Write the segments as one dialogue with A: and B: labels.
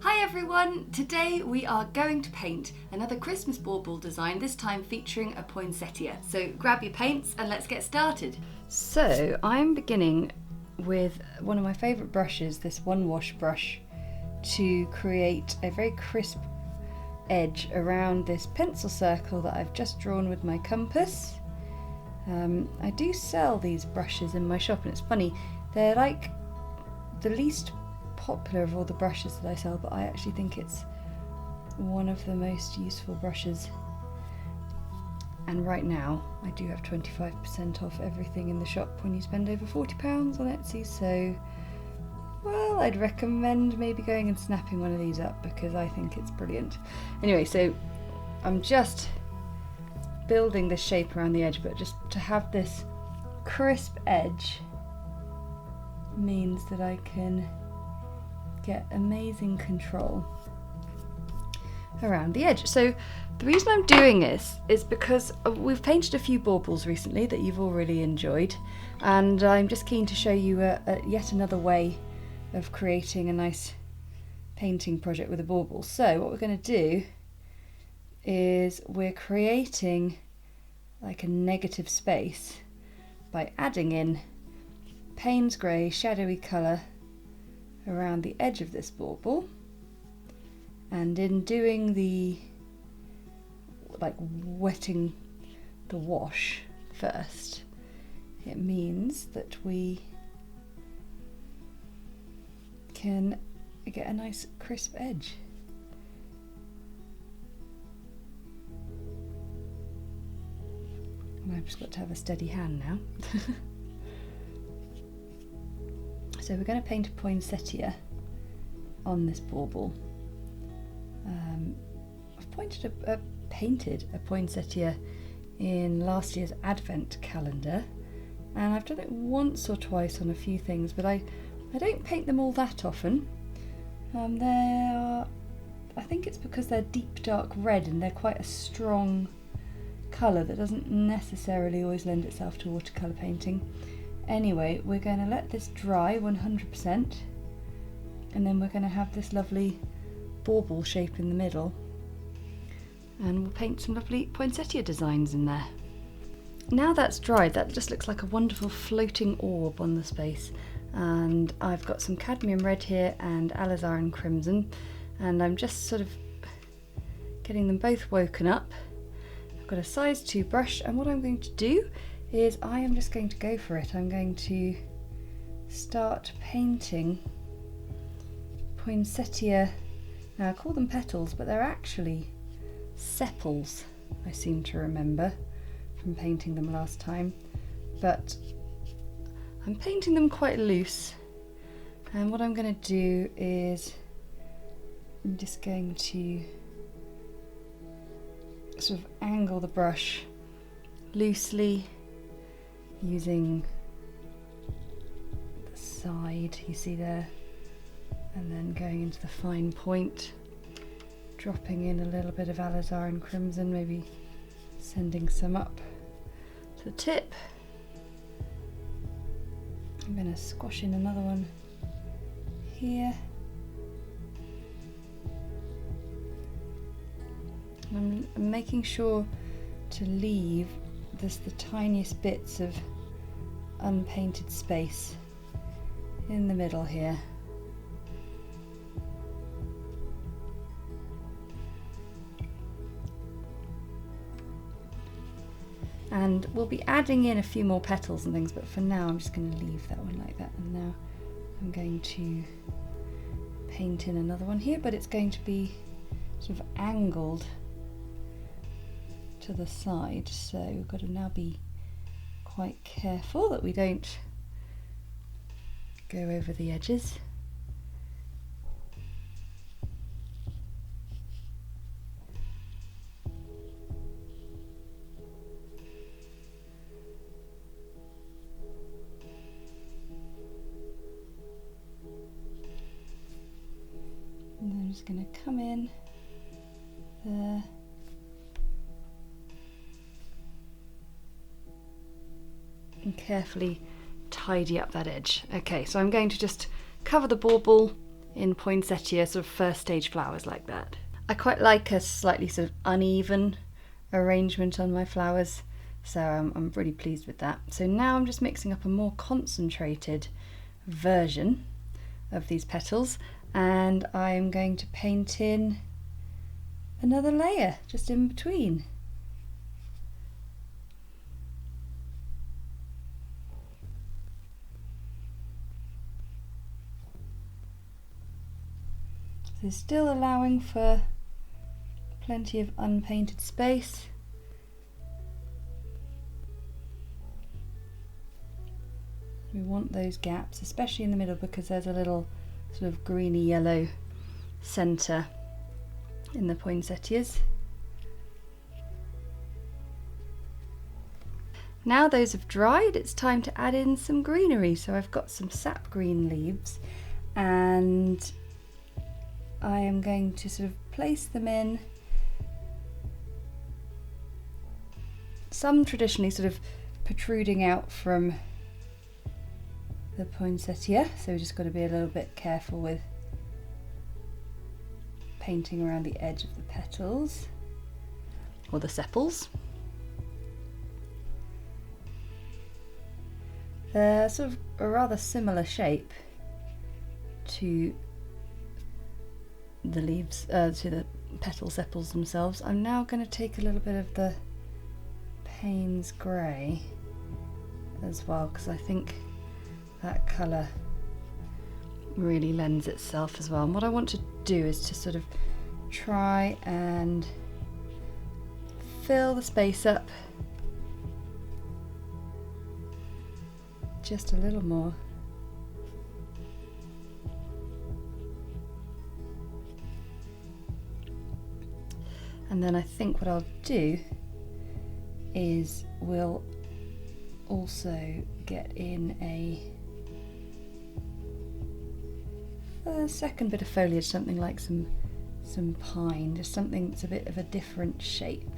A: Hi everyone! Today we are going to paint another Christmas bauble design, this time featuring a poinsettia. So grab your paints and let's get started. So I'm beginning with one of my favourite brushes, this one wash brush, to create a very crisp edge around this pencil circle that I've just drawn with my compass. I do sell these brushes in my shop and it's funny, they're like the least popular of all the brushes that I sell, but I actually think it's one of the most useful brushes. And right now I do have 25% off everything in the shop when you spend over £40 on Etsy, so well, I'd recommend maybe going and snapping one of these up because I think it's brilliant. Anyway, so I'm just building this shape around the edge, but just to have this crisp edge means that I can get amazing control around the edge. So the reason I'm doing this is because we've painted a few baubles recently that you've all really enjoyed, and I'm just keen to show you yet another way of creating a nice painting project with a bauble. So what we're going to do is we're creating like a negative space by adding in Paynes Grey shadowy colour around the edge of this bauble, and in doing the wetting the wash first, it means that we can get a nice crisp edge. And I've just got to have a steady hand now. So we're going to paint a poinsettia on this bauble. I've painted a poinsettia in last year's advent calendar, and I've done it once or twice on a few things, but I don't paint them all that often. I think it's because they're deep dark red and they're quite a strong colour that doesn't necessarily always lend itself to watercolour painting. Anyway, we're going to let this dry 100%, and then we're going to have this lovely bauble shape in the middle, and we'll paint some lovely poinsettia designs in there. Now that's dried, that just looks like a wonderful floating orb on the space, and I've got some Cadmium Red here and Alizarin Crimson, and I'm just sort of getting them both woken up. I've got a size 2 brush, and what I'm going to do is I am just going to go for it. I'm going to start painting poinsettia. Now I call them petals, but they're actually sepals, I seem to remember from painting them last time. But I'm painting them quite loose, and what I'm going to do is I'm just going to sort of angle the brush loosely using the side you see there, and then going into the fine point, dropping in a little bit of Alizarin Crimson, maybe sending some up to the tip. I'm going to squash in another one here, and I'm making sure to leave just the tiniest bits of unpainted space in the middle here. And we'll be adding in a few more petals and things, but for now I'm just going to leave that one like that. And now I'm going to paint in another one here, but it's going to be sort of angled to the side, so we've got to now be quite careful that we don't go over the edges. And then I'm just going to come in there and carefully tidy up that edge. Okay, so I'm going to just cover the bauble in poinsettia sort of first stage flowers like that. I quite like a slightly sort of uneven arrangement on my flowers, so I'm really pleased with that. So now I'm just mixing up a more concentrated version of these petals, and I'm going to paint in another layer just in between. So still allowing for plenty of unpainted space. We want those gaps, especially in the middle, because there's a little sort of greeny yellow centre in the poinsettias. Now those have dried, it's time to add in some greenery. So I've got some sap green leaves, and I am going to sort of place them in, some traditionally sort of protruding out from the poinsettia, so we've just got to be a little bit careful with painting around the edge of the petals or the sepals. They're sort of a rather similar shape to the leaves, to the petal sepals themselves. I'm now going to take a little bit of the Paynes Grey as well, because I think that colour really lends itself as well. And what I want to do is to sort of try and fill the space up just a little more. And then I think what I'll do is we'll also get in a second bit of foliage, something like some pine, just something that's a bit of a different shape.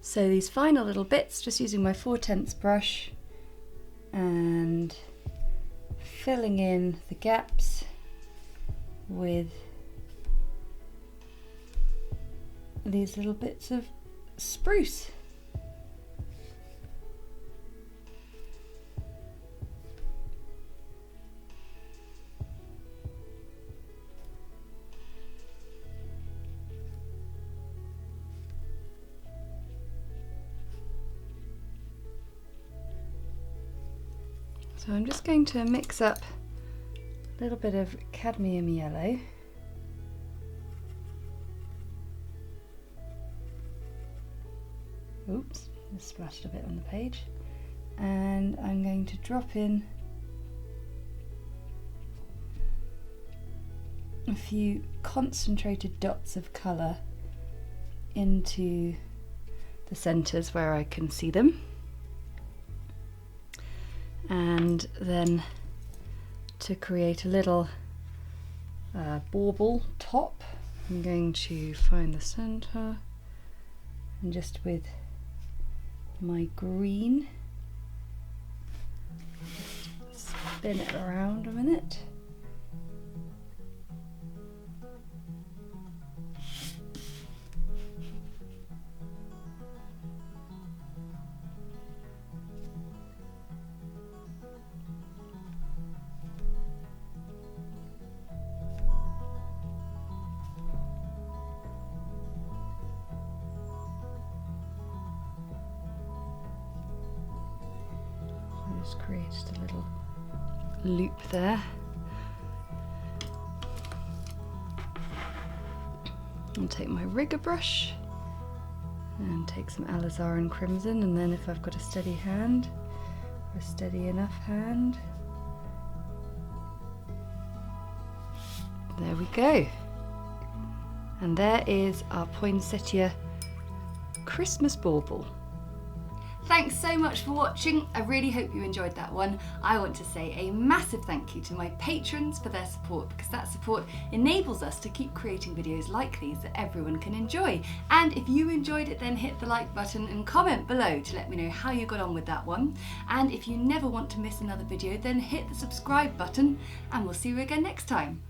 A: So these final little bits, just using my 4/10 brush and filling in the gaps with these little bits of spruce. So I'm just going to mix up a little bit of cadmium yellow . Oops, I splashed a bit on the page. And I'm going to drop in a few concentrated dots of colour into the centres where I can see them. And then to create a little bauble top, I'm going to find the centre and just with my green spin it around a minute. Just create just a little loop there. I'll take my rigger brush and take some Alizarin Crimson, and then if I've got a steady hand, or a steady enough hand, there we go. And there is our Poinsettia Christmas bauble. Thanks so much for watching. I really hope you enjoyed that one. I want to say a massive thank you to my patrons for their support, because that support enables us to keep creating videos like these that everyone can enjoy. And if you enjoyed it, then hit the like button and comment below to let me know how you got on with that one. And if you never want to miss another video, then hit the subscribe button, and we'll see you again next time.